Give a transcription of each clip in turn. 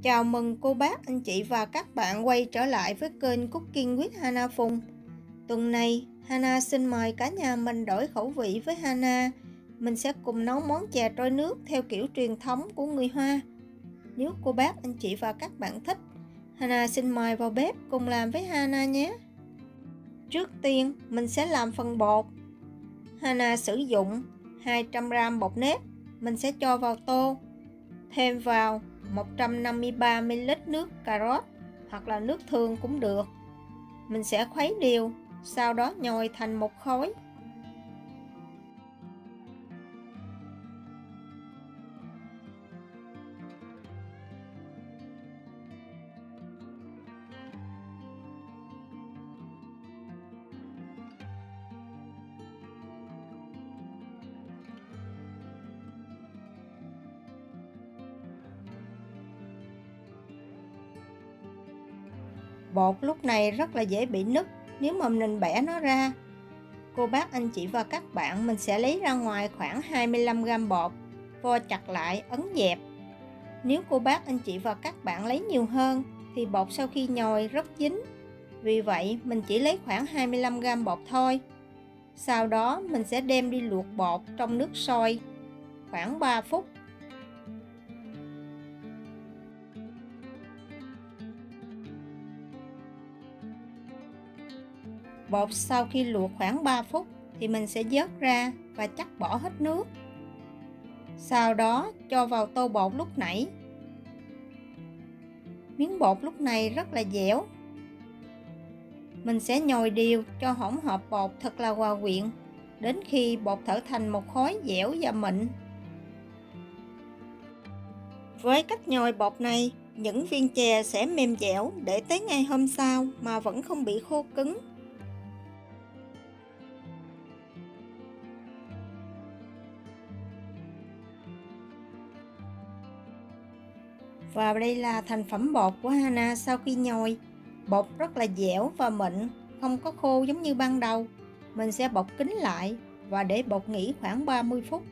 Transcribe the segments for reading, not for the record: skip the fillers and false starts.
Chào mừng cô bác, anh chị và các bạn quay trở lại với kênh Cooking with Hana Phùng. Tuần này, Hana xin mời cả nhà mình đổi khẩu vị với Hana. Mình sẽ cùng nấu món chè trôi nước theo kiểu truyền thống của người Hoa. Nếu cô bác, anh chị và các bạn thích, Hana xin mời vào bếp cùng làm với Hana nhé. Trước tiên, mình sẽ làm phần bột. Hana sử dụng 200g bột nếp, mình sẽ cho vào tô. Thêm vào 153ml nước cà rốt hoặc là nước thường cũng được. Mình sẽ khuấy đều, sau đó nhồi thành một khối. Bột lúc này rất là dễ bị nứt nếu mà mình bẻ nó ra. Cô bác, anh chị và các bạn mình sẽ lấy ra ngoài khoảng 25g bột, vo chặt lại, ấn dẹp. Nếu cô bác, anh chị và các bạn lấy nhiều hơn thì bột sau khi nhồi rất dính. Vì vậy mình chỉ lấy khoảng 25g bột thôi. Sau đó mình sẽ đem đi luộc bột trong nước sôi khoảng 3 phút. Bột sau khi luộc khoảng 3 phút thì mình sẽ vớt ra và chắc bỏ hết nước. Sau đó cho vào tô bột lúc nãy. Miếng bột lúc này rất là dẻo. Mình sẽ nhồi đều cho hỗn hợp bột thật là hòa quyện đến khi bột trở thành một khối dẻo và mịn. Với cách nhồi bột này, những viên chè sẽ mềm dẻo để tới ngày hôm sau mà vẫn không bị khô cứng. Và đây là thành phẩm bột của Hana sau khi nhồi. Bột rất là dẻo và mịn, không có khô giống như ban đầu. Mình sẽ bọc kín lại và để bột nghỉ khoảng 30 phút.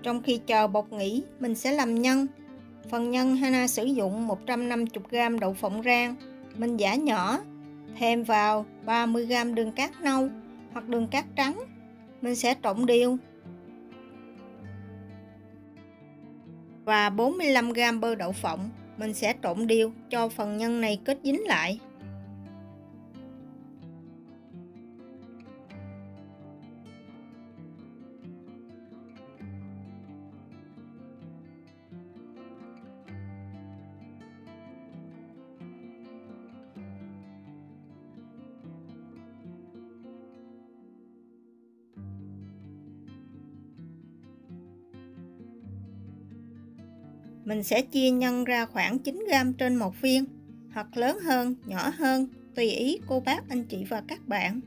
Trong khi chờ bột nghỉ, mình sẽ làm nhân. Phần nhân Hana sử dụng 150g đậu phộng rang. Mình giã nhỏ, thêm vào 30g đường cát nâu hoặc đường cát trắng. Mình sẽ trộn đều. Và 45g bơ đậu phộng. Mình sẽ trộn đều cho phần nhân này kết dính lại. Mình sẽ chia nhân ra khoảng 9g trên một viên, hoặc lớn hơn, nhỏ hơn, tùy ý cô bác, anh chị và các bạn.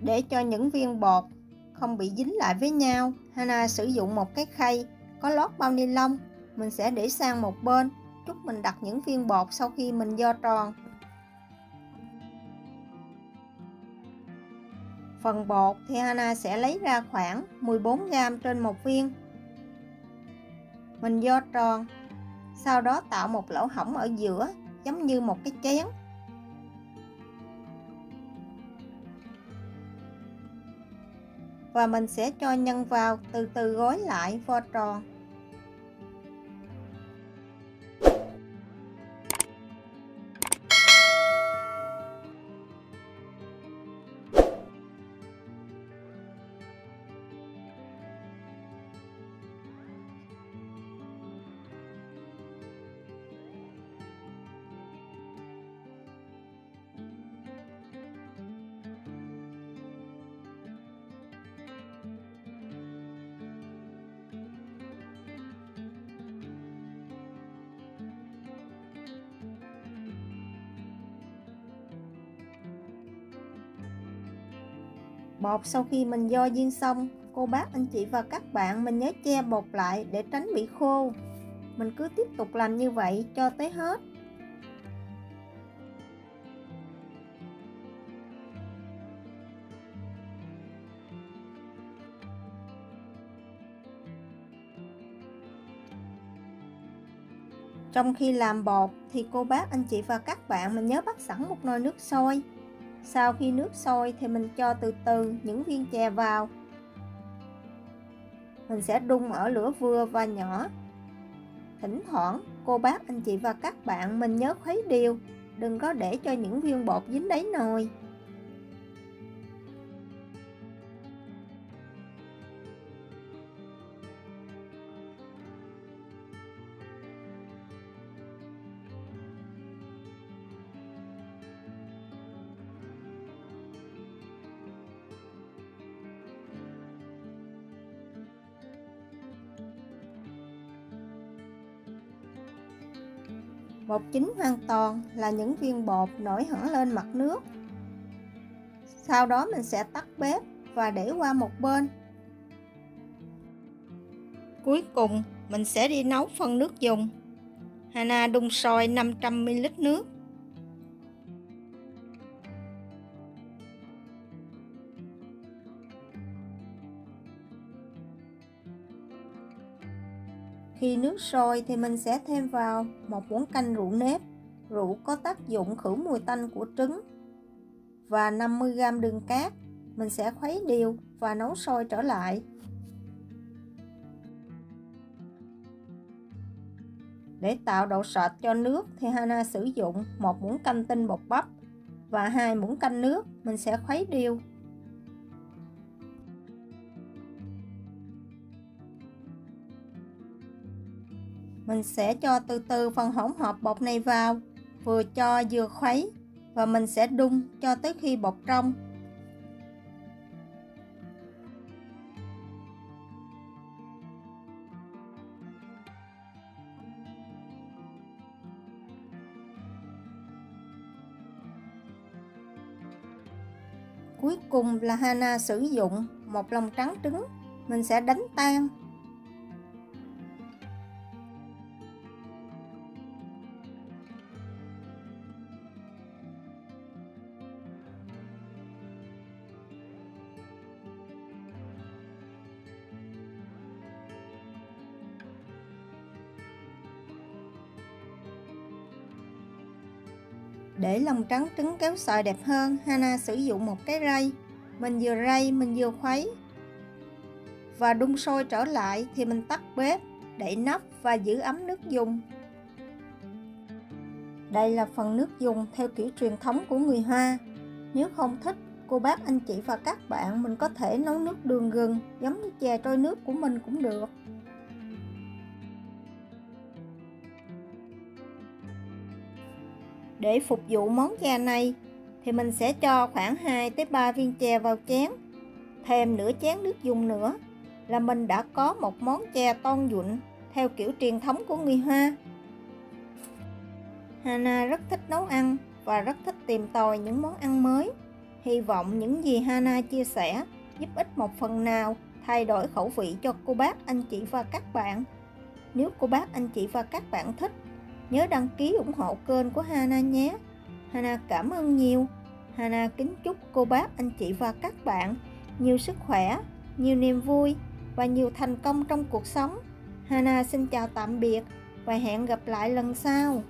Để cho những viên bột không bị dính lại với nhau, Hana sử dụng một cái khay có lót bao ni lông. Mình sẽ để sang một bên, chút mình đặt những viên bột sau khi mình vo tròn. Phần bột thì Hana sẽ lấy ra khoảng 14g trên một viên. Mình vo tròn, sau đó tạo một lỗ hổng ở giữa giống như một cái chén. Và mình sẽ cho nhân vào, từ từ gói lại vo tròn. Bột sau khi mình vo viên xong, cô bác anh chị và các bạn mình nhớ che bột lại để tránh bị khô. Mình cứ tiếp tục làm như vậy cho tới hết. Trong khi làm bột thì cô bác anh chị và các bạn mình nhớ bắt sẵn một nồi nước sôi. Sau khi nước sôi thì mình cho từ từ những viên chè vào. Mình sẽ đun ở lửa vừa và nhỏ. Thỉnh thoảng cô bác anh chị và các bạn mình nhớ khuấy đều, đừng có để cho những viên bột dính đáy nồi. Bột chín hoàn toàn là những viên bột nổi hẳn lên mặt nước. Sau đó mình sẽ tắt bếp và để qua một bên. Cuối cùng mình sẽ đi nấu phần nước dùng. Hana đun sôi 500ml nước. Khi nước sôi thì mình sẽ thêm vào một muỗng canh rượu nếp. Rượu có tác dụng khử mùi tanh của trứng. Và 50g đường cát. Mình sẽ khuấy đều và nấu sôi trở lại. Để tạo độ sệt cho nước thì Hana sử dụng một muỗng canh tinh bột bắp và 2 muỗng canh nước. Mình sẽ khuấy đều. Mình sẽ cho từ từ phần hỗn hợp bột này vào, vừa cho vừa khuấy, và mình sẽ đun cho tới khi bột trong. Cuối cùng là Hana sử dụng một lòng trắng trứng, mình sẽ đánh tan. Để lòng trắng trứng kéo sợi đẹp hơn, Hana sử dụng một cái rây. Mình vừa rây mình vừa khuấy. Và đun sôi trở lại thì mình tắt bếp, đậy nắp và giữ ấm nước dùng. Đây là phần nước dùng theo kiểu truyền thống của người Hoa. Nếu không thích, cô bác anh chị và các bạn mình có thể nấu nước đường gừng giống như chè trôi nước của mình cũng được. Để phục vụ món chè này thì mình sẽ cho khoảng 2 tới 3 viên chè vào chén, thêm nửa chén nước dùng nữa là mình đã có một món chè ton dụn theo kiểu truyền thống của người Hoa. Hana rất thích nấu ăn và rất thích tìm tòi những món ăn mới. Hy vọng những gì Hana chia sẻ giúp ích một phần nào thay đổi khẩu vị cho cô bác anh chị và các bạn. Nếu cô bác anh chị và các bạn thích, nhớ đăng ký ủng hộ kênh của Hana nhé. Hana cảm ơn nhiều. Hana kính chúc cô bác anh chị và các bạn nhiều sức khỏe, nhiều niềm vui và nhiều thành công trong cuộc sống. Hana xin chào tạm biệt và hẹn gặp lại lần sau.